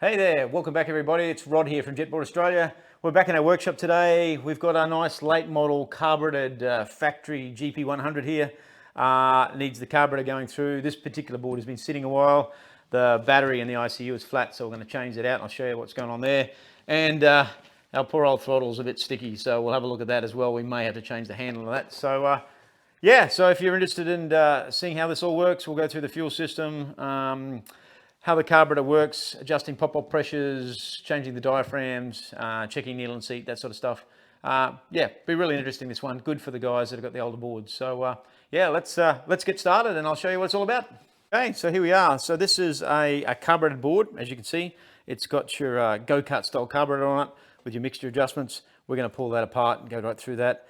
Hey there, welcome back everybody. It's Rod here from Jetboard Australia. We're back in our workshop today. We've got our nice late model carbureted factory GP100 here. Needs the carburetor going through. This particular board has been sitting a while. The battery in the ICU is flat, so we're going to change it out and I'll show you what's going on there. And our poor old throttle's a bit sticky, so we'll have a look at that as well. We may have to change the handle of that. So yeah, so if you're interested in seeing how this all works, we'll go through the fuel system, how the carburetor works, adjusting pop-off pressures, changing the diaphragms, checking needle and seat, that sort of stuff. Yeah, be really interesting, this one. Good for the guys that have got the older boards. So yeah, let's get started and I'll show you what it's all about. Okay, so here we are. So this is a carbureted board, as you can see. It's got your go-kart style carburetor on it with your mixture adjustments. We're going to pull that apart and go right through that.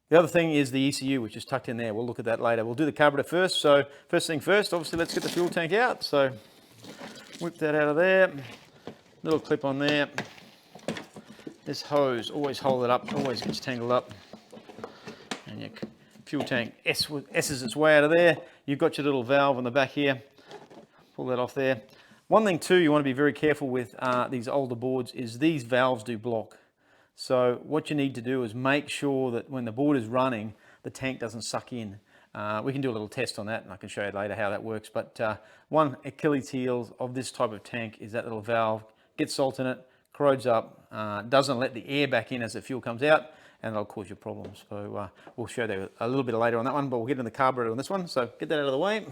The other thing is the ECU, which is tucked in there. We'll look at that later. We'll do the carburetor first. So first thing first, obviously, let's get the fuel tank out. So whip that out of there. Little clip on there. This hose, always hold it up, always gets tangled up. And your fuel tank S's its way out of there. You've got your little valve on the back here. Pull that off there. One thing too, you want to be very careful with these older boards is these valves do block. So what you need to do is make sure that when the board is running, the tank doesn't suck in. We can do a little test on that and I can show you later how that works. But one Achilles heel of this type of tank is that little valve. Gets salt in it, corrodes up, doesn't let the air back in as the fuel comes out, and that'll cause you problems. So we'll show you a little bit later on that one, but we'll get in the carburetor on this one. So get that out of the way.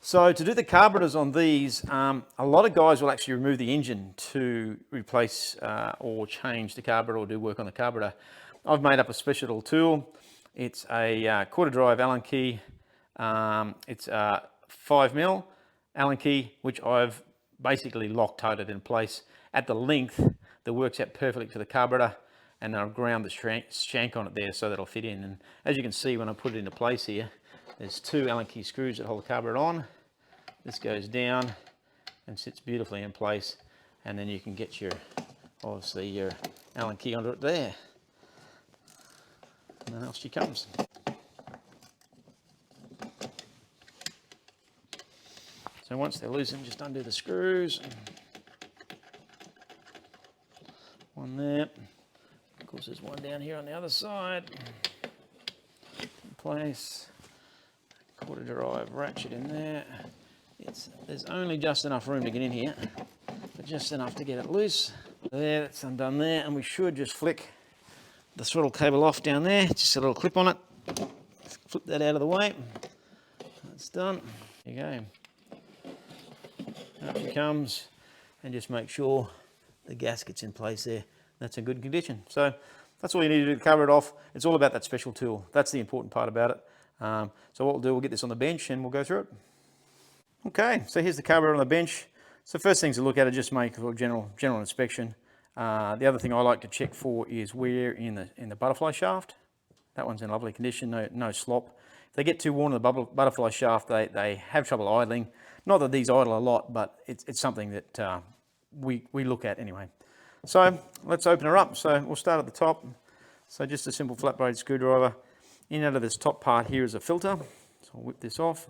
So to do the carburetors on these, a lot of guys will actually remove the engine to replace or change the carburetor or do work on the carburetor. I've made up a special little tool. It's a quarter drive Allen key. It's a 5mm Allen key, which I've basically Loctite in place at the length that works out perfectly for the carburetor, and then I've ground the shank on it there so that'll fit in. And as you can see when I put it into place here, there's two Allen key screws that hold the carburetor on. This goes down and sits beautifully in place, and then you can get your, obviously, your Allen key under it there. And then off she comes. So once they're loosened, just undo the screws. One there. Of course, there's one down here on the other side. In place. Quarter drive ratchet in there. There's only just enough room to get in here, but just enough to get it loose. There, that's undone there, and we should just flick the throttle cable off down there. Just a little clip on it. Flip that out of the way. That's done. There you go. Up it comes, and just make sure the gasket's in place there. That's in good condition. So that's all you need to do to cover it off. It's all about that special tool. That's the important part about it. So what we'll do, we'll get this on the bench and we'll go through it. Okay, so here's the carburetor on the bench. So first things to look at are just make a general inspection. The other thing I like to check for is wear in the butterfly shaft. That one's in lovely condition, no slop. If they get too worn in the butterfly shaft, they have trouble idling. Not that these idle a lot, but it's something that we look at anyway. So let's open her up. So we'll start at the top. So just a simple flat blade screwdriver. In out of this top part here is a filter. So I'll whip this off.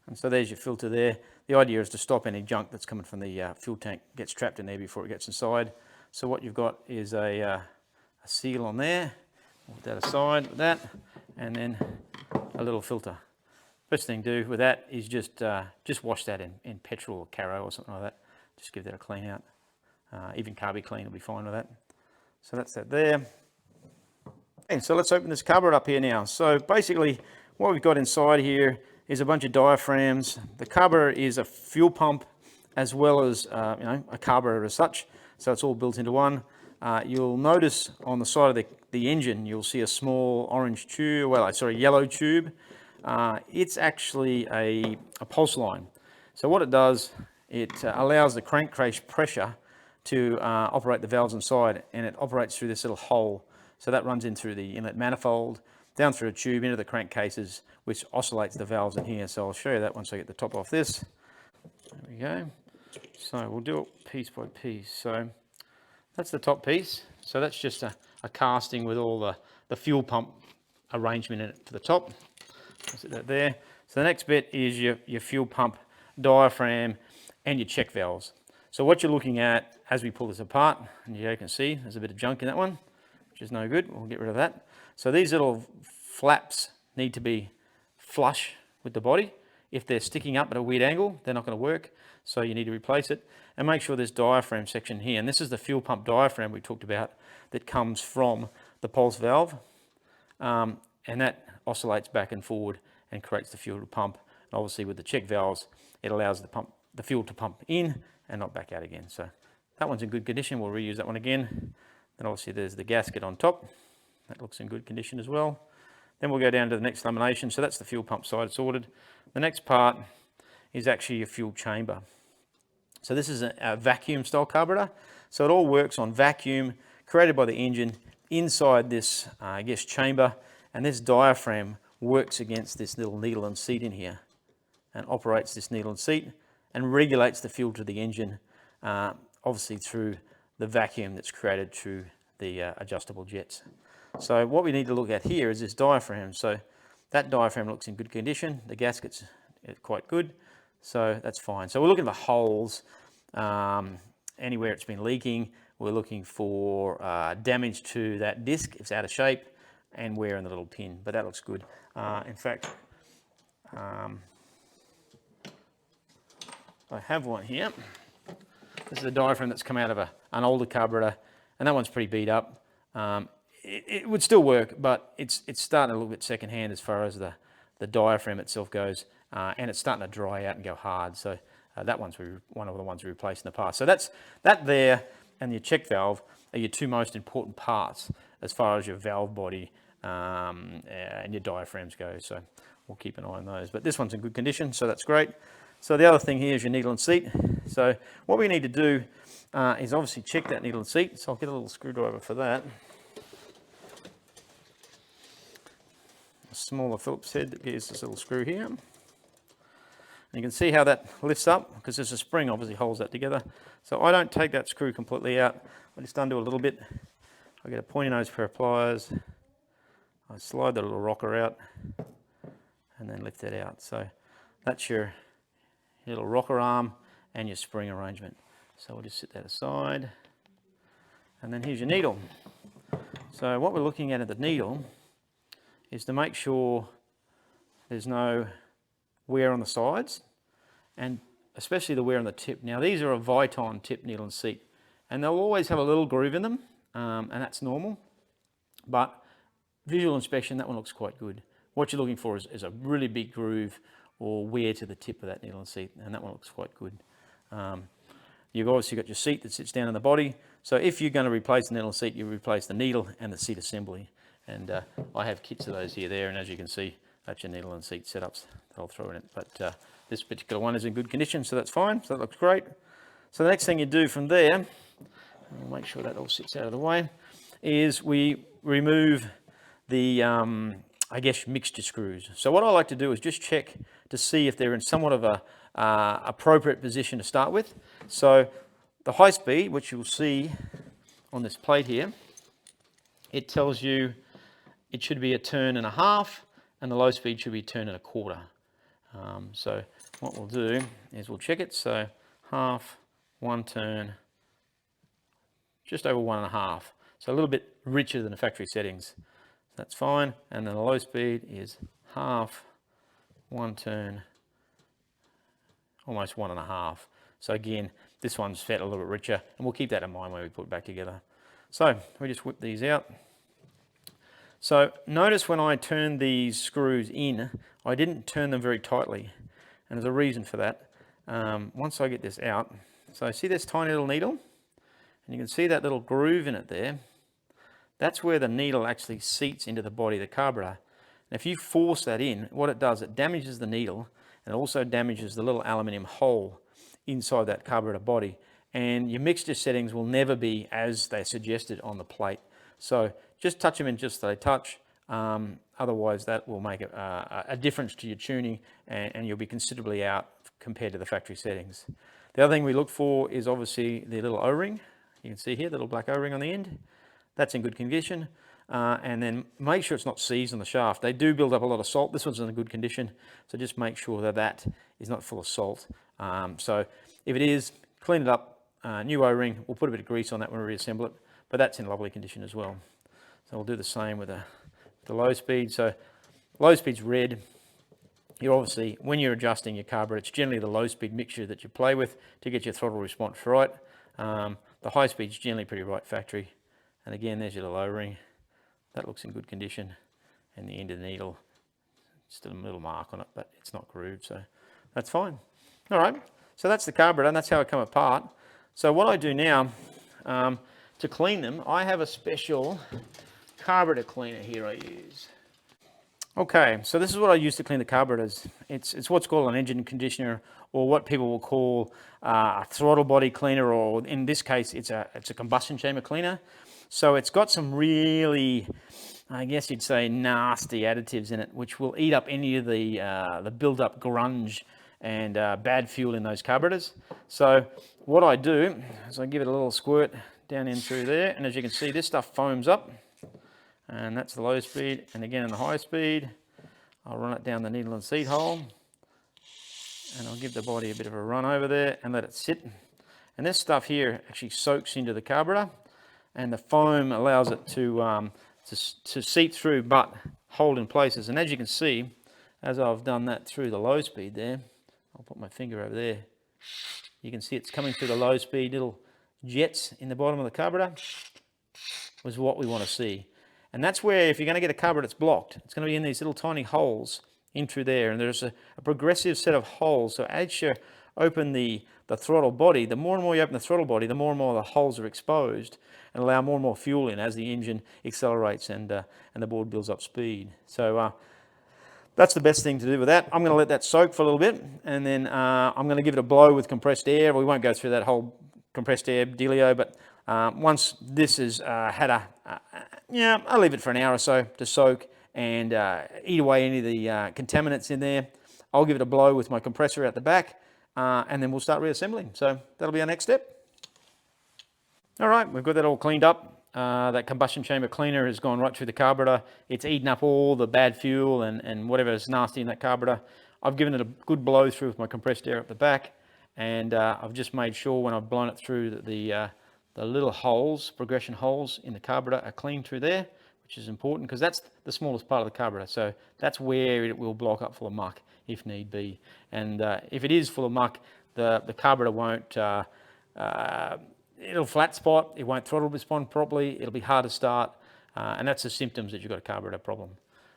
And so there's your filter there. The idea is to stop any junk that's coming from the fuel tank, gets trapped in there before it gets inside. So what you've got is a seal on there. Put that aside with that, and then a little filter. First thing to do with that is just wash that in petrol or Caro or something like that. Just give that a clean out. Even Carby Clean will be fine with that. So that's that there. And so let's open this carburetor up here now. So basically what we've got inside here is a bunch of diaphragms. The carburetor is a fuel pump as well as a carburetor as such. So it's all built into one. You'll notice on the side of the engine, you'll see a small orange tube, yellow tube. It's actually a pulse line. So what it does, it allows the crankcase pressure to operate the valves inside, and it operates through this little hole. So that runs in through the inlet manifold, down through a tube into the crankcases, which oscillates the valves in here. So I'll show you that once I get the top off this. There we go. So we'll do it piece by piece. So that's the top piece. So that's just a casting with all the fuel pump arrangement in it for the top. Set that there. So the next bit is your fuel pump diaphragm and your check valves. So what you're looking at as we pull this apart, and you can see there's a bit of junk in that one, which is no good. We'll get rid of that. So these little flaps need to be flush with the body. If they're sticking up at a weird angle, they're not going to work. So you need to replace it. And make sure this diaphragm section here, and this is the fuel pump diaphragm we talked about, that comes from the pulse valve. And that oscillates back and forward and creates the fuel to pump. And obviously with the check valves, it allows the fuel to pump in and not back out again. So that one's in good condition. We'll reuse that one again. Then obviously there's the gasket on top. That looks in good condition as well. Then we'll go down to the next lamination. So that's the fuel pump side sorted. The next part is actually your fuel chamber. So this is a vacuum style carburetor. So it all works on vacuum created by the engine inside this, chamber. And this diaphragm works against this little needle and seat in here and operates this needle and seat and regulates the fuel to the engine, obviously through the vacuum that's created through the adjustable jets. So what we need to look at here is this diaphragm. So that diaphragm looks in good condition. The gasket's quite good, so that's fine. So we're looking for holes, anywhere it's been leaking. We're looking for damage to that disc if it's out of shape, and wear in the little pin, but that looks good. In fact, I have one here. This is a diaphragm that's come out of an older carburetor, and that one's pretty beat up. It would still work, but it's starting a little bit secondhand as far as the diaphragm itself goes, and it's starting to dry out and go hard. So that one's one of the ones we replaced in the past. So that there and your check valve are your two most important parts as far as your valve body and your diaphragms go. So we'll keep an eye on those. But this one's in good condition, so that's great. So the other thing here is your needle and seat. So what we need to do is obviously check that needle and seat. So I'll get a little screwdriver for that. A smaller Phillips head that gives this little screw here. And you can see how that lifts up because there's a spring obviously holds that together. So I don't take that screw completely out. I just undo a little bit. I get a pointy nose pair of pliers. I slide the little rocker out and then lift that out. So that's your little rocker arm and your spring arrangement. So we'll just set that aside. And then here's your needle. So what we're looking at the needle is to make sure there's no wear on the sides, and especially the wear on the tip. Now these are a Viton tip needle and seat, and they'll always have a little groove in them, and that's normal. But visual inspection, that one looks quite good. What you're looking for is a really big groove or wear to the tip of that needle and seat, and that one looks quite good. You've obviously got your seat that sits down in the body. So if you're going to replace the needle and seat, you replace the needle and the seat assembly. And I have kits of those there, and as you can see, that's your needle and seat setups that I'll throw in it. But this particular one is in good condition, so that's fine. So that looks great. So the next thing you do from there, and we'll make sure that all sits out of the way, is we remove the, mixture screws. So what I like to do is just check to see if they're in somewhat of a appropriate position to start with. So the high speed, which you'll see on this plate here, it tells you it should be a turn and a half, and the low speed should be a turn and a quarter. So what we'll do is we'll check it. So half, one turn, just over 1.5. So a little bit richer than the factory settings. That's fine. And then the low speed is half, one turn, almost 1.5. So again, this one's fed a little bit richer, and we'll keep that in mind when we put it back together. So we just whip these out. So notice when I turned these screws in, I didn't turn them very tightly, and there's a reason for that. Once I get this out, so see this tiny little needle, and you can see that little groove in it there. That's where the needle actually seats into the body of the carburetor. And if you force that in, what it does, it damages the needle, and it also damages the little aluminium hole inside that carburetor body. And your mixture settings will never be as they suggested on the plate. So just touch them in just so they touch. Otherwise that will make a difference to your tuning, and you'll be considerably out compared to the factory settings. The other thing we look for is obviously the little O-ring. You can see here, the little black O-ring on the end. That's in good condition. and then make sure it's not seized on the shaft. They do build up a lot of salt. This one's in a good condition, so just make sure that that is not full of salt. So if it is, clean it up, new O-ring. We'll put a bit of grease on that when we reassemble it, but that's in lovely condition as well. So we'll do the same with the low speed. So low speed's red. You're obviously, when you're adjusting your carburetor, it's generally the low speed mixture that you play with to get your throttle response right. The high speed's generally pretty right factory. And again, there's your low ring. That looks in good condition. And the end of the needle, still a little mark on it, but it's not grooved, so that's fine. All right, so that's the carburetor, and that's how it come apart. So what I do now, to clean them, I have a special carburetor cleaner here I use. Okay, so this is what I use to clean the carburetors. It's what's called an engine conditioner, or what people will call a throttle body cleaner, or in this case, it's a combustion chamber cleaner. So it's got some really, I guess you'd say, nasty additives in it, which will eat up any of the build-up grunge and bad fuel in those carburetors. So what I do is I give it a little squirt down in through there, and as you can see, this stuff foams up. And that's the low speed, and again in the high speed I'll run it down the needle and seat hole, and I'll give the body a bit of a run over there and let it sit. And this stuff here actually soaks into the carburetor, and the foam allows it to seep through but hold in places. And as you can see, as I've done that through the low speed there, I'll put my finger over there, you can see it's coming through the low speed little jets in the bottom of the carburetor, was what we want to see. And that's where, if you're going to get a carburetor that's blocked, it's going to be in these little tiny holes in through there. And there's a progressive set of holes. So as you open the throttle body, the more and more you open the throttle body, the more and more the holes are exposed and allow more and more fuel in as the engine accelerates and the board builds up speed. So that's the best thing to do with that. I'm going to let that soak for a little bit, and then I'm going to give it a blow with compressed air. We won't go through that whole compressed air dealio, but once this has had I'll leave it for an hour or so to soak and eat away any of the contaminants in there. I'll give it a blow with my compressor out the back, and then we'll start reassembling. So that'll be our next step. All right, we've got that all cleaned up. That combustion chamber cleaner has gone right through the carburetor. It's eaten up all the bad fuel and whatever is nasty in that carburetor. I've given it a good blow through with my compressed air at the back, and I've just made sure when I've blown it through that the little holes, progression holes in the carburetor are clean through there, which is important because that's the smallest part of the carburetor. So that's where it will block up full of muck if need be. And if it is full of muck, the carburetor won't, it'll flat spot, it won't throttle respond properly, it'll be hard to start, and that's the symptoms that you've got a carburetor problem.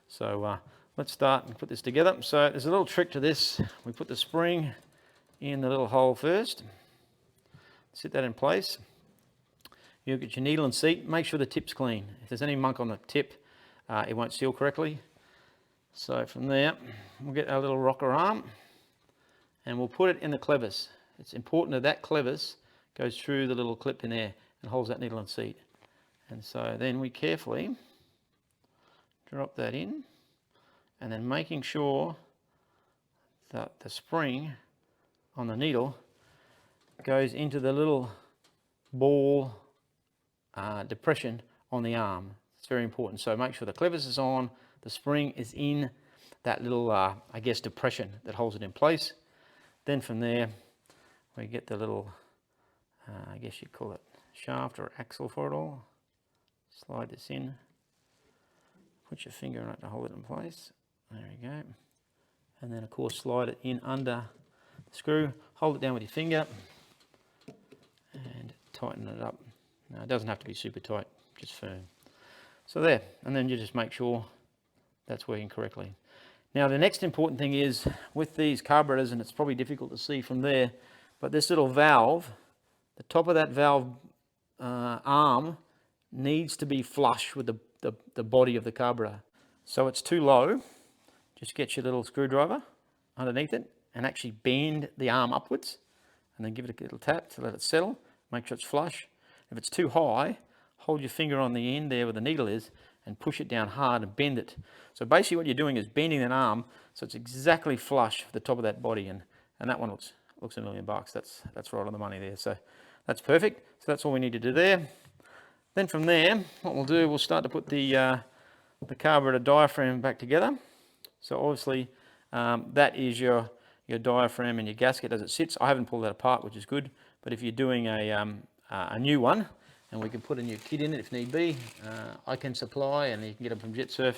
So let's start and put this together. So there's a little trick to this. We put the spring in the little hole first, sit that in place. You'll get your needle and seat, make sure the tip's clean. If there's any muck on the tip, it won't seal correctly. So from there, we'll get our little rocker arm and we'll put it in the clevis. It's important that that clevis goes through the little clip in there and holds that needle and seat. And so then we carefully drop that in, and then making sure that the spring on the needle goes into the little ball depression on the arm. It's very important. So make sure the clevis is on, the spring is in that little, I guess, depression that holds it in place. Then from there, we get the little, I guess you'd call it shaft or axle for it all. Slide this in, put your finger on it to hold it in place. There we go. And then of course slide it in under the screw, hold it down with your finger and tighten it up. Now it doesn't have to be super tight, just firm. So there, and then you just make sure that's working correctly. Now the next important thing is with these carburetors, and it's probably difficult to see from there, but this little valve, the top of that valve arm needs to be flush with the body of the carburetor. So it's too low, just get your little screwdriver underneath it and actually bend the arm upwards and then give it a little tap to let it settle, make sure it's flush. If it's too high, hold your finger on the end there where the needle is and push it down hard and bend it. So basically what you're doing is bending that arm so it's exactly flush for the top of that body, and that one looks $1 million. That's right on the money there. So that's perfect. So that's all we need to do there. Then from there, what we'll do, we'll start to put the carburetor diaphragm back together. So obviously that is your diaphragm and your gasket as it sits. I haven't pulled that apart, which is good. But if you're doing a new one, and we can put a new kit in it if need be, I can supply, and you can get them from Jetsurf.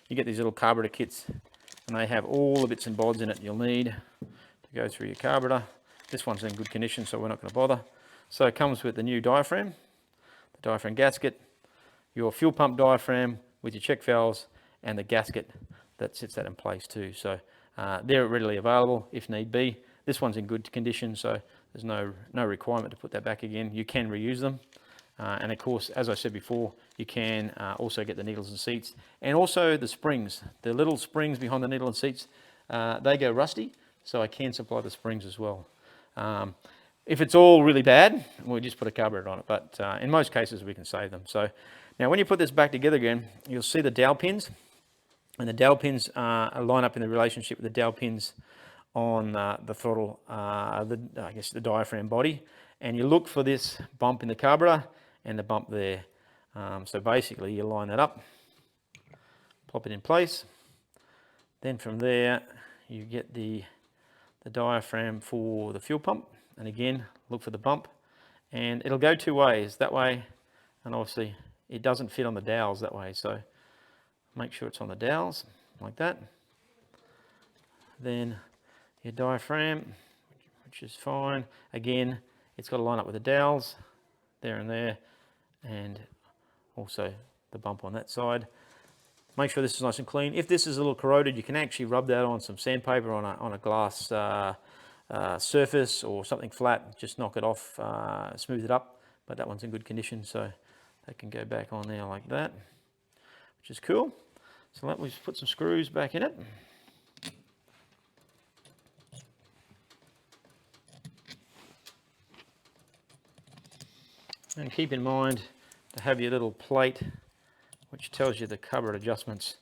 You get these little carburetor kits, and they have all the bits and bobs in it you'll need to go through your carburetor. This one's in good condition, so we're not going to bother. So it comes with the new diaphragm, the diaphragm gasket, your fuel pump diaphragm with your check valves, and the gasket that sits that in place too. So they're readily available if need be. This one's in good condition, so there's no requirement to put that back again. You can reuse them. And of course, as I said before, you can also get the needles and seats, and also the springs. The little springs behind the needle and seats, they go rusty, so I can supply the springs as well. If it's all really bad, we'll just put a carburetor on it, but in most cases we can save them. So now when you put this back together again, you'll see the dowel pins, and the dowel pins line up in the relationship with the dowel pins on the throttle, I guess the diaphragm body, and you look for this bump in the carburetor and the bump there. So basically you line that up, plop it in place, then from there you get the diaphragm for the fuel pump, and again look for the bump, and it'll go two ways, that way, and obviously it doesn't fit on the dowels that way, so make sure it's on the dowels like that. Then your diaphragm, which is fine, again it's got to line up with the dowels there and there, and also the bump on that side. Make sure this is nice and clean. If this is a little corroded, you can actually rub that on some sandpaper on a glass surface or something flat. Just knock it off, smooth it up. But that one's in good condition, so that can go back on there like that, which is cool. So let me put some screws back in it. And keep in mind to have your little plate which tells you the carburetor adjustments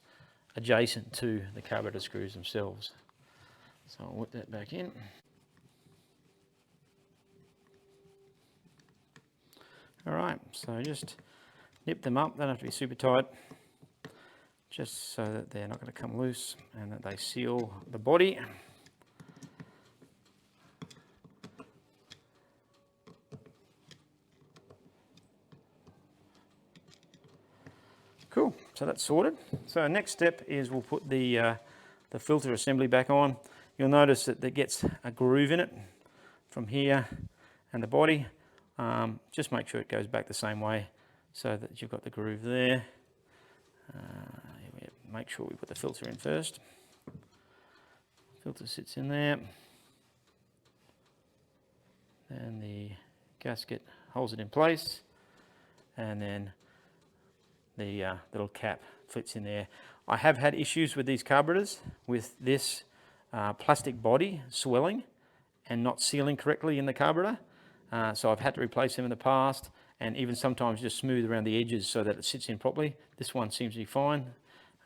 adjacent to the carburetor screws themselves. So I'll whip that back in. Alright, so just nip them up, they don't have to be super tight, just so that they're not going to come loose and that they seal the body. Cool, so that's sorted. So next step is we'll put the filter assembly back on. You'll notice that it gets a groove in it from here and the body. Just make sure it goes back the same way so that you've got the groove there. Make sure we put the filter in first. Filter sits in there. And the gasket holds it in place. And then the little cap fits in there. I have had issues with these carburetors with this plastic body swelling and not sealing correctly in the carburetor. So I've had to replace them in the past, and even sometimes just smooth around the edges so that it sits in properly. This one seems to be fine.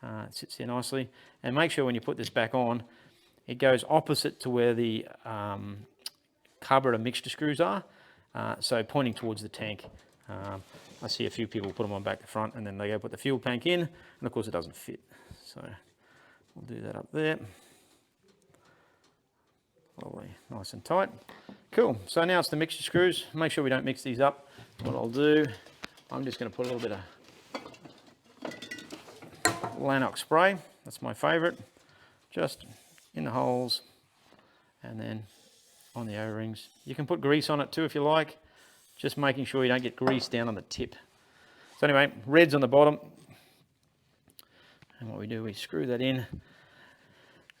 It sits there nicely. And make sure when you put this back on, it goes opposite to where the carburetor mixture screws are, so pointing towards the tank. I see a few people put them on back to front and then they go put the fuel tank in, and of course it doesn't fit. So we'll do that up there. Lovely, nice and tight. Cool, so now it's the mixture screws. Make sure we don't mix these up. What I'll do, I'm just going to put a little bit of Lanox spray, that's my favourite, just in the holes and then on the O-rings. You can put grease on it too if you like, just making sure you don't get grease down on the tip. So anyway, red's on the bottom, and what we do, we screw that in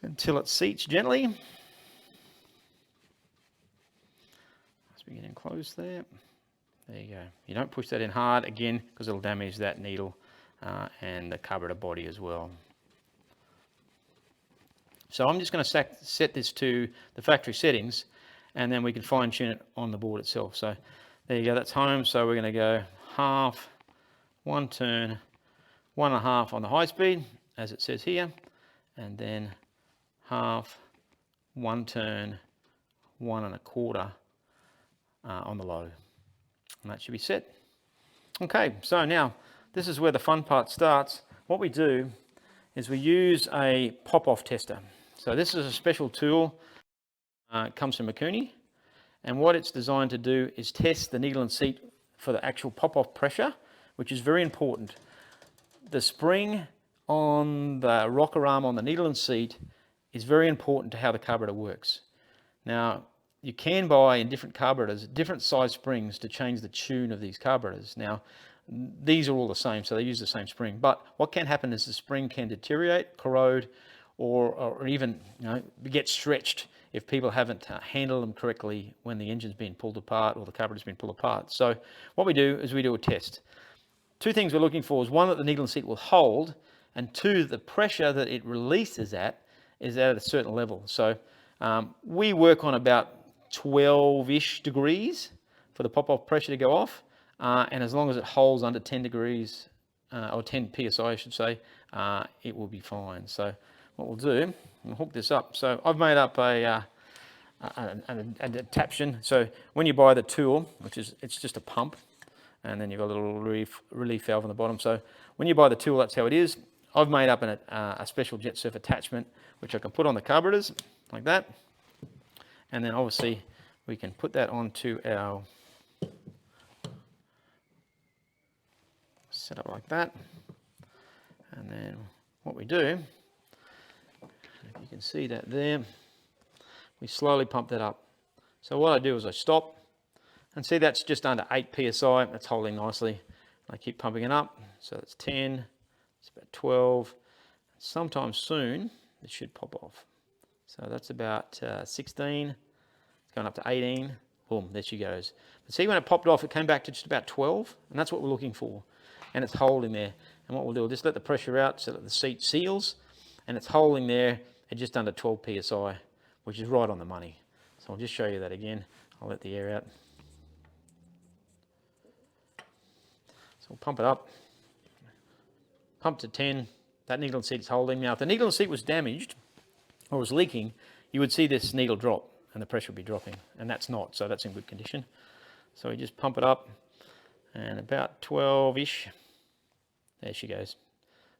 until it seats gently. As we get in close there, there you go. You don't push that in hard again because it'll damage that needle and the carburetor body as well. So I'm just going to set this to the factory settings, and then we can fine tune it on the board itself. So there you go, that's home. So we're going to go half, one turn, 1.5 on the high speed, as it says here, and then half, one turn, 1.25 on the low. And that should be set. Okay, so now this is where the fun part starts. What we do is we use a pop-off tester. So this is a special tool. It comes from Mikuni, and what it's designed to do is test the needle and seat for the actual pop-off pressure, which is very important. The spring on the rocker arm on the needle and seat is very important to how the carburetor works. Now, you can buy in different carburetors different size springs to change the tune of these carburetors. Now, these are all the same, so they use the same spring. But what can happen is the spring can deteriorate, corrode, or even get stretched if people haven't handled them correctly when the engine's been pulled apart or the carburetor's been pulled apart. So what we do is we do a test. Two things we're looking for is one, that the needle and seat will hold, and two, the pressure that it releases at is at a certain level. So we work on about 12-ish degrees for the pop-off pressure to go off, and as long as it holds under 10 degrees, or 10 psi I should say, it will be fine. So what we'll do, we'll hook this up. So I've made up an adaptation. So when you buy the tool, it's just a pump, and then you've got a little relief valve on the bottom. So when you buy the tool, that's how it is. I've made up a special Jetsurf attachment, which I can put on the carburetors like that. And then obviously we can put that onto our setup like that. And then what we do, if you can see that there, we slowly pump that up. So what I do is I stop, and see that's just under 8 psi, that's holding nicely. I keep pumping it up, so it's 10, it's about 12. Sometime soon, it should pop off. So that's about 16, it's going up to 18, boom, there she goes. But see, when it popped off, it came back to just about 12, and that's what we're looking for. And it's holding there. And what we'll do, we'll just let the pressure out so that the seat seals, and it's holding there at just under 12 psi, which is right on the money. So I'll just show you that again. I'll let the air out. So we'll pump it up, pump to 10, that needle and seat is holding. Now if the needle and seat was damaged or was leaking, you would see this needle drop and the pressure would be dropping, and that's not, so that's in good condition. So we just pump it up, and about 12-ish, there she goes.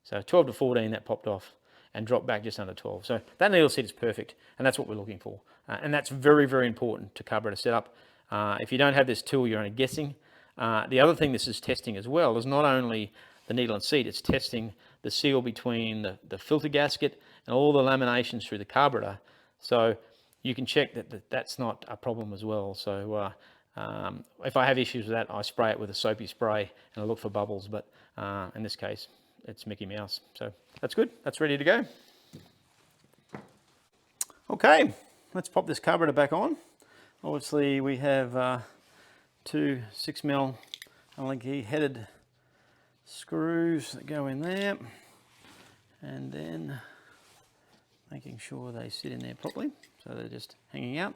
So 12 to 14, that popped off and dropped back just under 12. So that needle seat is perfect, and that's what we're looking for. And that's very, very important to carburetor setup. If you don't have this tool, you're only guessing. The other thing this is testing as well is not only the needle and seat, it's testing the seal between the filter gasket and all the laminations through the carburetor. So you can check that that's not a problem as well. So if I have issues with that, I spray it with a soapy spray and I look for bubbles, but in this case, it's Mickey Mouse. So that's good, that's ready to go. Okay, let's pop this carburetor back on. Obviously we have two 6mm Allen-key headed screws that go in there, and then making sure they sit in there properly, so they're just hanging out.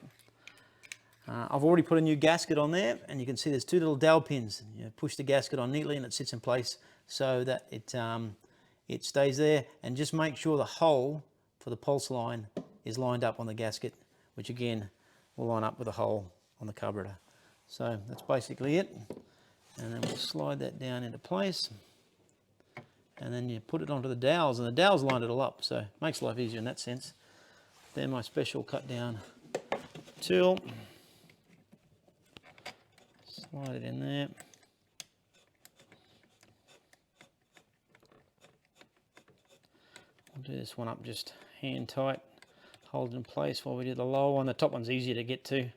I've already put a new gasket on there, and you can see there's two little dowel pins. You push the gasket on neatly and it sits in place so that it stays there, and just make sure the hole for the pulse line is lined up on the gasket, which again will line up with the hole on the carburetor. So that's basically it, and then we'll slide that down into place, and then you put it onto the dowels, and the dowels line it all up, so it makes life easier in that sense. Then my special cut down tool, slide it in there. I'll do this one up just hand tight, hold it in place while we do the lower one. The top one's easier to get to,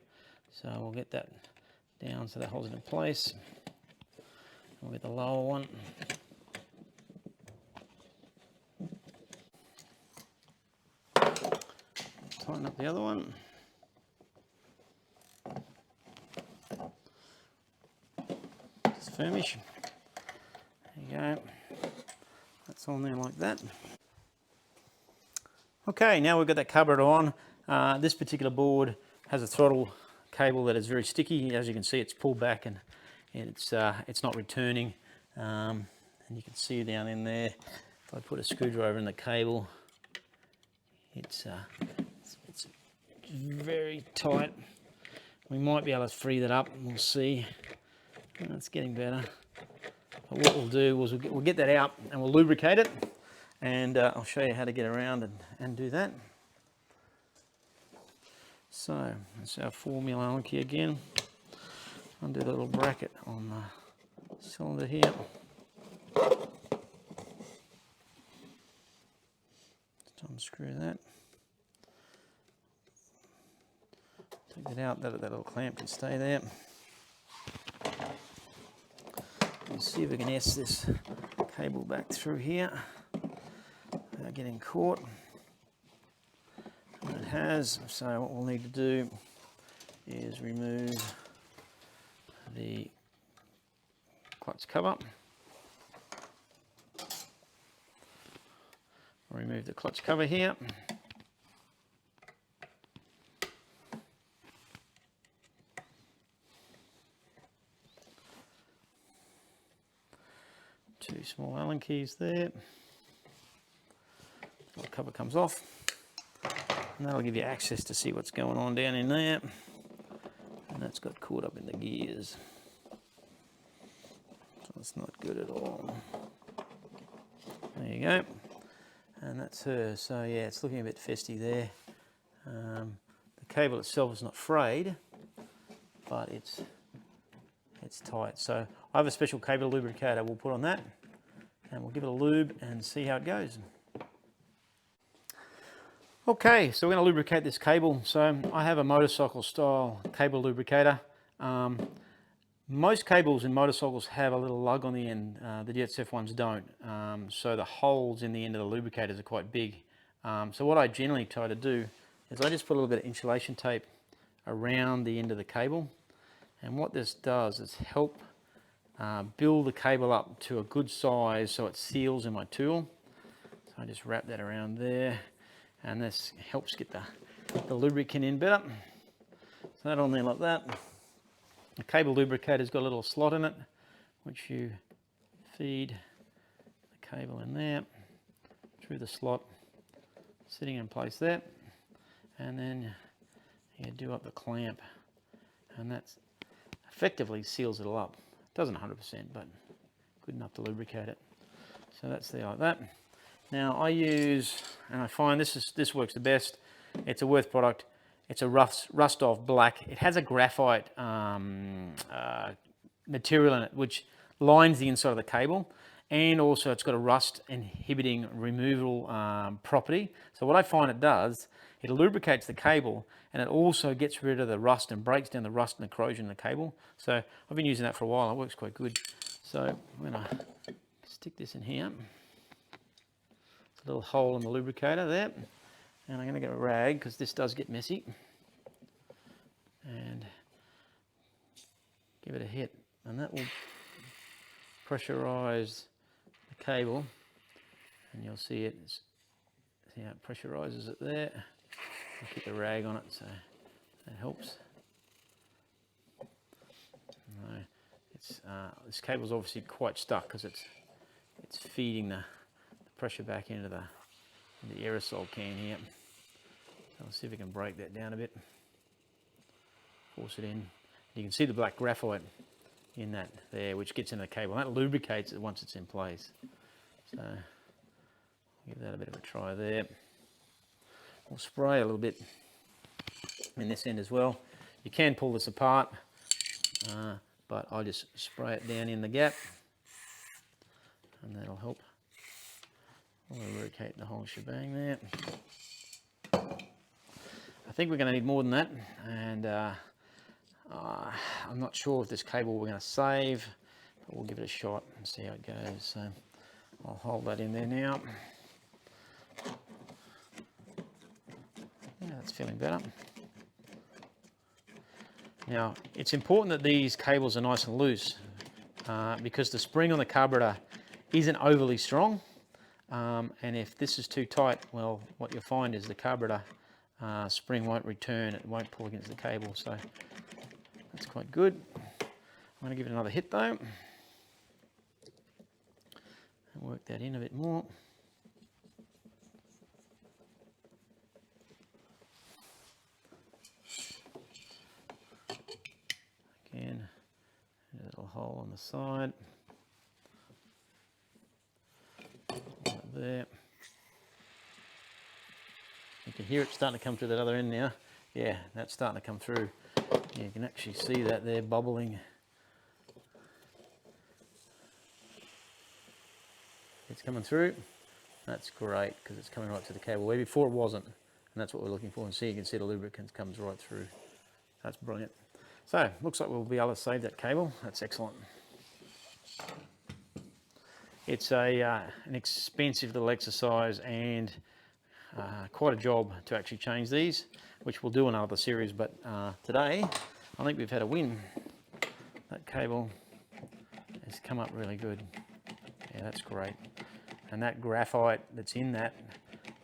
so we'll get that down so that holds it in place. We'll get the lower one. Tighten up the other one. Just firmish. There you go. That's on there like that. Okay, now we've got that carburetor on. This particular board has a throttle cable that is very sticky. As you can see, it's pulled back and it's not returning. And you can see down in there, if I put a screwdriver in the cable, it's very tight. We might be able to free that up, we'll see. It's getting better. So what we'll do is we'll get that out and we'll lubricate it, and I'll show you how to get around and do that. So that's our 4mm Allen key again. Undo the little bracket on the cylinder here. Just unscrew that. Take it out, that little clamp can stay there. Let's see if we can S this cable back through here without getting caught. And it has, so what we'll need to do is remove the clutch cover. Remove the clutch cover here. Two small Allen keys there. The cover comes off, and that'll give you access to see what's going on down in there. And that's got caught up in the gears, so it's not good at all. There you go, and that's her. So yeah, it's looking a bit festy there. The cable itself is not frayed, but it's tight. So I have a special cable lubricator we'll put on that, and we'll give it a lube and see how it goes. Okay, so we're going to lubricate this cable. So I have a motorcycle style cable lubricator. Most cables in motorcycles have a little lug on the end. The Jetsurf ones don't. So the holes in the end of the lubricators are quite big. So what I generally try to do is I just put a little bit of insulation tape around the end of the cable. And what this does is help build the cable up to a good size so it seals in my tool. So I just wrap that around there, and this helps get the lubricant in better. So that on there like that. The cable lubricator's got a little slot in it, which you feed the cable in there, through the slot, sitting in place there. And then you do up the clamp, and that's effectively seals it all up. It doesn't 100%, but good enough to lubricate it. So that's there like that. Now I use, and I find this works the best. It's a Worth product. It's a rust off black. It has a graphite material in it which lines the inside of the cable, and also it's got a rust inhibiting removal property. So what I find it does, it lubricates the cable, and it also gets rid of the rust and breaks down the rust and the corrosion in the cable. So I've been using that for a while. It works quite good. So I'm going to stick this in here. It's a little hole in the lubricator there, and I'm going to get a rag because this does get messy, and give it a hit, and that will pressurize the cable, and you'll see it. See how it pressurizes it there. I'll keep the rag on it, so that helps. No, this cable's obviously quite stuck because it's feeding the pressure back into the aerosol can here. So let's see if we can break that down a bit. Force it in. You can see the black graphite in that there, which gets in the cable. And that lubricates it once it's in place. So give that a bit of a try there. We'll spray a little bit in this end as well. You can pull this apart, but I'll just spray it down in the gap, and that'll help lubricate the whole shebang there. I think we're going to need more than that, and I'm not sure if this cable we're going to save, but we'll give it a shot and see how it goes. So I'll hold that in there now. Yeah, that's feeling better. Now, it's important that these cables are nice and loose because the spring on the carburetor isn't overly strong. And if this is too tight, well, what you'll find is the carburetor spring won't return. It won't pull against the cable. So that's quite good. I'm going to give it another hit though, and work that in a bit more. Again, a little hole on the side. there. You can hear it starting to come through that other end now. Yeah, that's starting to come through. Yeah, you can actually see that there bubbling. It's coming through. That's great because it's coming right to the cable where before it wasn't. And that's what we're looking for. And see, you can see the lubricant comes right through. That's brilliant. So, looks like we'll be able to save that cable. That's excellent. It's an expensive little exercise and quite a job to actually change these, which we'll do in another series. But today, I think we've had a win. That cable has come up really good. Yeah, that's great. And that graphite that's in that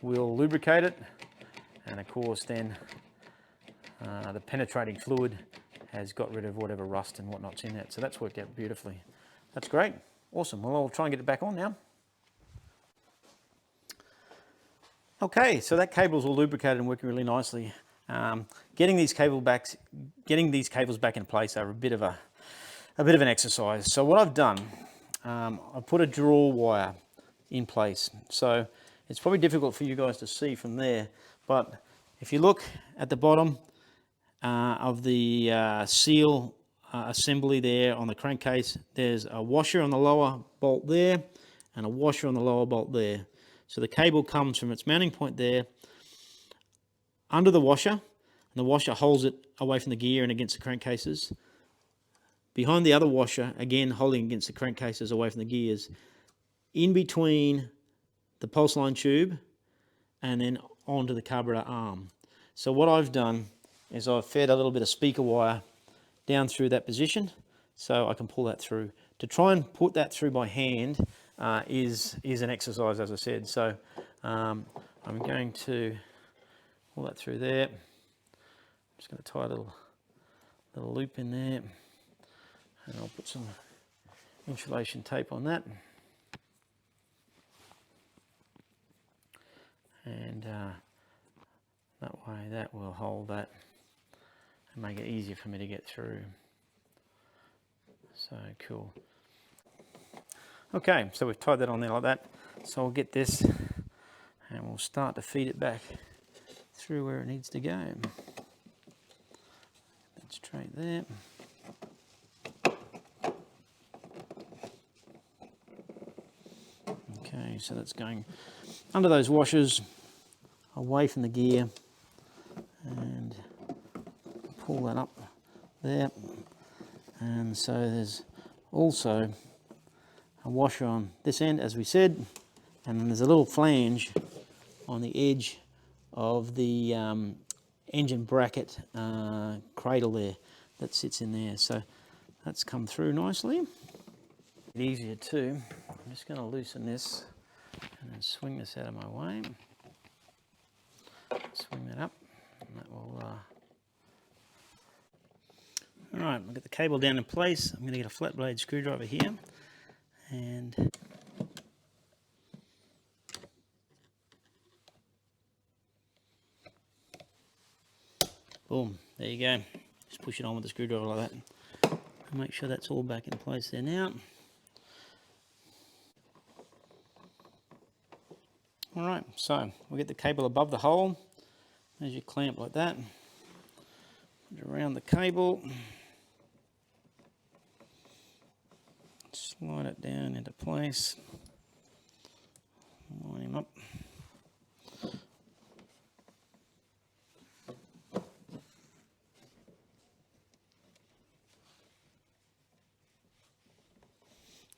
will lubricate it. And of course then the penetrating fluid has got rid of whatever rust and whatnot's in it. So that's worked out beautifully. That's great. Awesome. Well, I'll try and get it back on now. Okay, so that cable's all lubricated and working really nicely. Getting these cables back in place are a bit of an exercise. So what I've done, I've put a draw wire in place. So it's probably difficult for you guys to see from there, but if you look at the bottom of the seal assembly there on the crankcase, there's a washer on the lower bolt there and a washer on the lower bolt there. So the cable comes from its mounting point there under the washer, and the washer holds it away from the gear and against the crankcases. Behind the other washer, again holding against the crankcases away from the gears, in between the pulse line tube and then onto the carburetor arm. So what I've done is I've fed a little bit of speaker wire down through that position so I can pull that through. To try and put that through by hand is an exercise, as I said. So I'm going to pull that through there. I'm just going to tie a little loop in there, and I'll put some insulation tape on that. And that way that will hold that and make it easier for me to get through. So cool. Okay, so we've tied that on there like that. So I'll get this and we'll start to feed it back through where it needs to go. That's straight there. Okay, so that's going under those washers, away from the gear, and pull that up there. And so there's also a washer on this end, as we said, and then there's a little flange on the edge of the engine bracket cradle there that sits in there. So that's come through nicely. Easier too. I'm just going to loosen this and then swing this out of my way. Swing that up, and that will. All right, I'll get the cable down in place. I'm going to get a flat blade screwdriver here, and boom, there you go. Just push it on with the screwdriver like that. Make sure that's all back in place there now. All right, so we'll get the cable above the hole. As you clamp like that, put it around the cable, slide it down into place, line him up.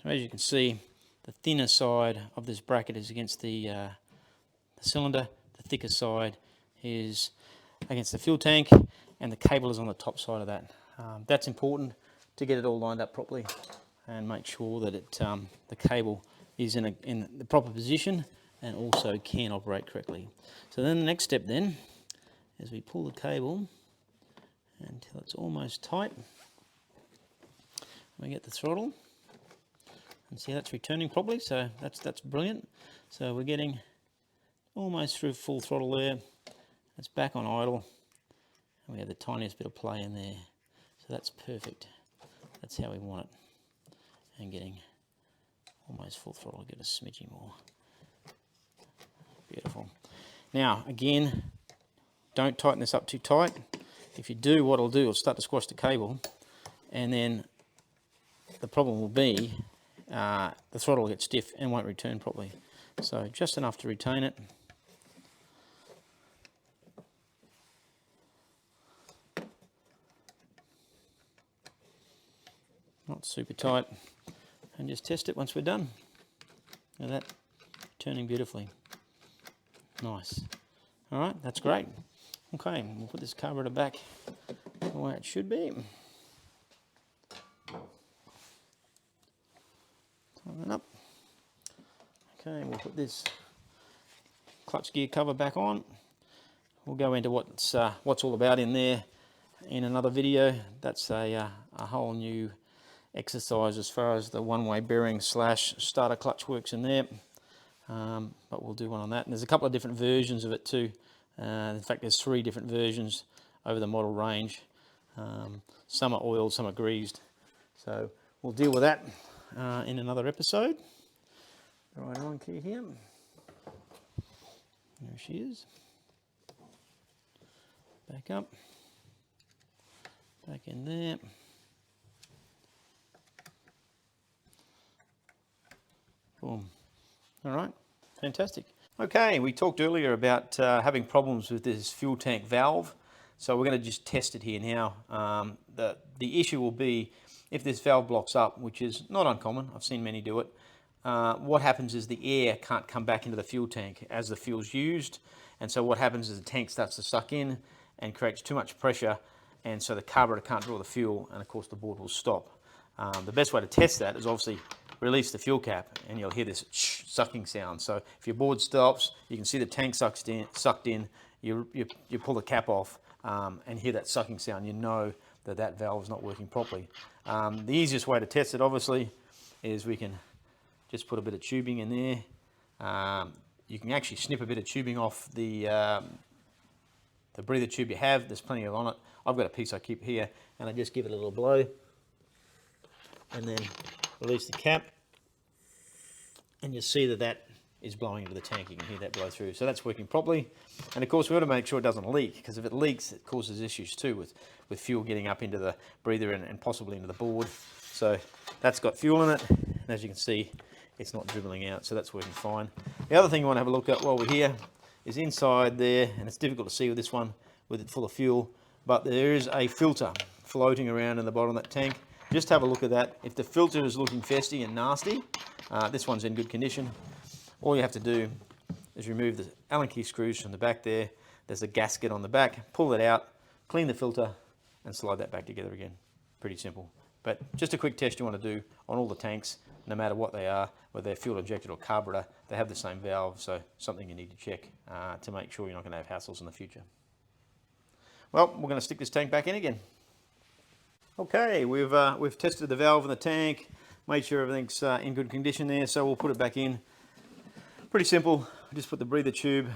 So as you can see, the thinner side of this bracket is against the cylinder, the thicker side is against the fuel tank, and the cable is on the top side of that. That's important to get it all lined up properly and make sure that the cable is in the proper position and also can operate correctly. So then the next step then is we pull the cable until it's almost tight. We get the throttle and see that's returning properly, so that's brilliant. So we're getting almost through full throttle there. It's back on idle, and we have the tiniest bit of play in there. So that's perfect. That's how we want it. And getting almost full throttle, get a smidging more. Beautiful. Now, again, don't tighten this up too tight. If you do, what it'll do, it'll start to squash the cable, and then the problem will be the throttle will get stiff and won't return properly. So just enough to retain it. Not super tight. And just test it once we're done. Look at that, turning beautifully. Nice. All right, that's great. Okay, we'll put this carburetor back the way it should be. Tighten it up. Okay, we'll put this clutch gear cover back on. We'll go into what's all about in there in another video. That's a whole new exercise as far as the one-way bearing / starter clutch works in there. But we'll do one on that. And there's a couple of different versions of it too. In fact, there's 3 different versions over the model range. Some are oiled, some are greased. So we'll deal with that in another episode. Right on key here. There she is. Back up. Back in there. Boom. All right, fantastic. Okay, we talked earlier about having problems with this fuel tank valve. So we're going to just test it here now. The issue will be if this valve blocks up, which is not uncommon. I've seen many do it. What happens is the air can't come back into the fuel tank as the fuel's used. And so what happens is the tank starts to suck in and creates too much pressure. And so the carburetor can't draw the fuel, and of course the board will stop. The best way to test that is obviously release the fuel cap, and you'll hear this sucking sound. So if your board stops, you can see the tank sucked in. You pull the cap off and hear that sucking sound. You know that that valve is not working properly. The easiest way to test it, obviously, is we can just put a bit of tubing in there. You can actually snip a bit of tubing off the breather tube you have. There's plenty of on it. I've got a piece I keep here, and I just give it a little blow, and then release the cap, and you see that that is blowing into the tank. You can hear that blow through. So that's working properly. And of course, we want to make sure it doesn't leak, because if it leaks, it causes issues too with fuel getting up into the breather and possibly into the board. So that's got fuel in it, and as you can see, it's not dribbling out, so that's working fine. The other thing you want to have a look at while we're here is inside there, and it's difficult to see with this one with it full of fuel, but there is a filter floating around in the bottom of that tank. Just have a look at that. If the filter is looking festy and nasty, this one's in good condition. All you have to do is remove the Allen key screws from the back there. There's a gasket on the back. Pull it out, clean the filter, and slide that back together again. Pretty simple. But just a quick test you want to do on all the tanks, no matter what they are, whether they're fuel injected or carburetor, they have the same valve, so something you need to check to make sure you're not going to have hassles in the future. Well, we're going to stick this tank back in again. Okay, we've tested the valve in the tank, made sure everything's in good condition there, so we'll put it back in. Pretty simple. Just put the breather tube,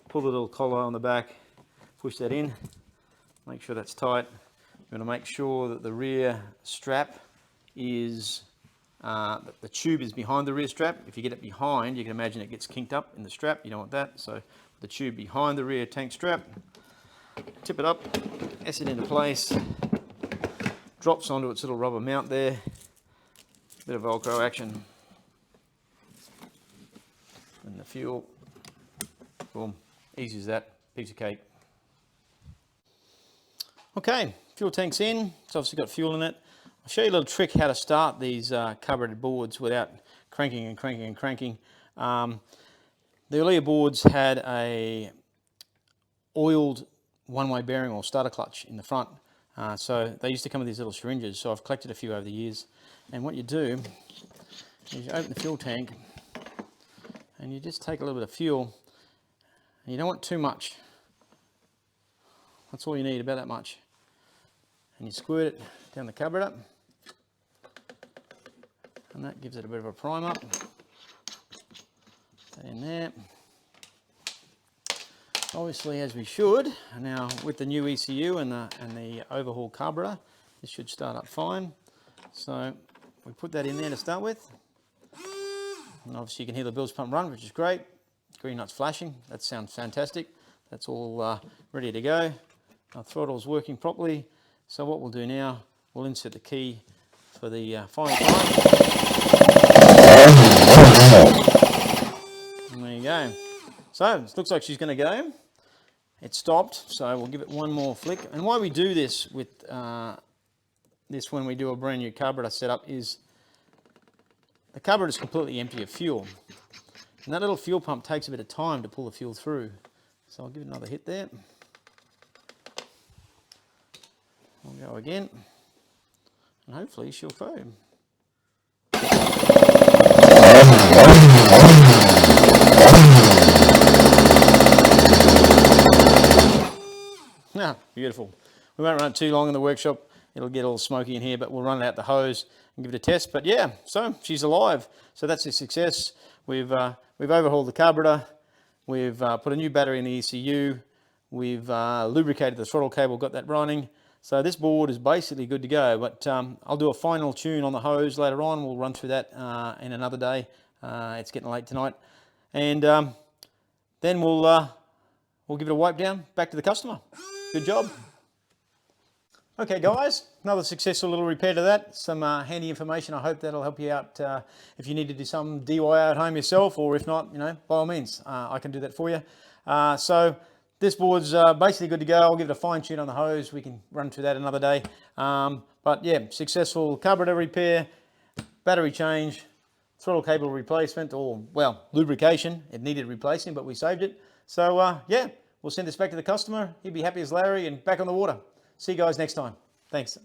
pull the little collar on the back, push that in, make sure that's tight. We're going to make sure that the rear strap is, the tube is behind the rear strap. If you get it behind, you can imagine it gets kinked up in the strap. You don't want that, so the tube behind the rear tank strap. Tip it up, S it into place. Drops onto its little rubber mount there. Bit of Velcro action. And the fuel. Boom. Easy as that. Piece of cake. Okay, fuel tank's in. It's obviously got fuel in it. I'll show you a little trick how to start these carbureted boards without cranking and cranking and cranking. The earlier boards had a oiled one-way bearing or starter clutch in the front. So they used to come with these little syringes, so I've collected a few over the years. And what you do is you open the fuel tank and you just take a little bit of fuel, and you don't want too much. That's all you need, about that much. And you squirt it down the carburetor, and that gives it a bit of a prime up. That in there. Obviously, as we should. Now with the new ECU and the Overhaul carburetor, this should start up fine. So we put that in there to start with. And obviously you can hear the bilge pump run, which is great. green light's flashing. That sounds fantastic. That's all ready to go. Our throttle's working properly. So what we'll do now, we'll insert the key for the fine climb. And there you go. So it looks like she's going to go. It stopped, so we'll give it one more flick. And why we do this with this when we do a brand new carburetor setup is the carburetor is completely empty of fuel. And that little fuel pump takes a bit of time to pull the fuel through. So I'll give it another hit there. We'll go again. And hopefully she'll foam. Ah, beautiful. We won't run it too long in the workshop. It'll get all smoky in here, but we'll run it out the hose and give it a test. But yeah, so she's alive. So that's a success. We've overhauled the carburetor. We've put a new battery in the ECU. We've lubricated the throttle cable, got that running. So this board is basically good to go. But I'll do a final tune on the hose later on. We'll run through that in another day. It's getting late tonight. And then we'll give it a wipe down back to the customer. Good job. Okay guys, another successful little repair to that. Some handy information. I hope that'll help you out if you need to do some DIY at home yourself, or if not, by all means, I can do that for you. So this board's basically good to go. I'll give it a fine tune on the hose. We can run through that another day. But yeah, successful carburetor repair, battery change, throttle cable replacement, or well, lubrication. It needed replacing, but we saved it. So yeah, we'll send this back to the customer. He'll be happy as Larry and back on the water. See you guys next time. Thanks.